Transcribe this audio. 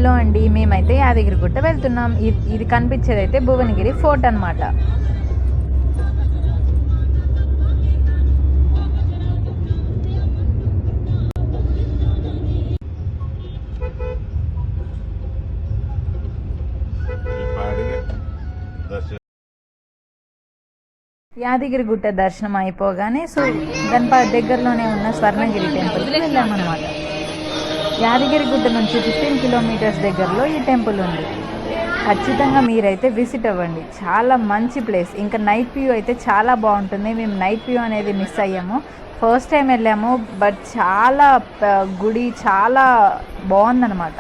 Hello అండి, మేమైతే యాదగిరిగుట్ట వెళ్తున్నాం. ఇది కనిపించేది అయితే భువనగిరి ఫోర్ట్ అనమాట. యాదగిరిగుట్ట దర్శనం అయిపోగానే దాని దగ్గరలోనే ఉన్న స్వర్ణగిరి టెంపుల్కి వెళ్ళామన్నమాట. యాదగిరిగుట్ట నుంచి 15 కిలోమీటర్స్ దగ్గరలో ఈ టెంపుల్ ఉంది. ఖచ్చితంగా మీరైతే విజిట్ అవ్వండి. చాలా మంచి ప్లేస్. ఇంకా నైట్ వ్యూ అయితే చాలా బాగుంటుంది. మేము నైట్ వ్యూ అనేది మిస్ అయ్యాము. ఫస్ట్ టైం వెళ్ళాము, బట్ చాలా గుడి చాలా బాగుందన్నమాట.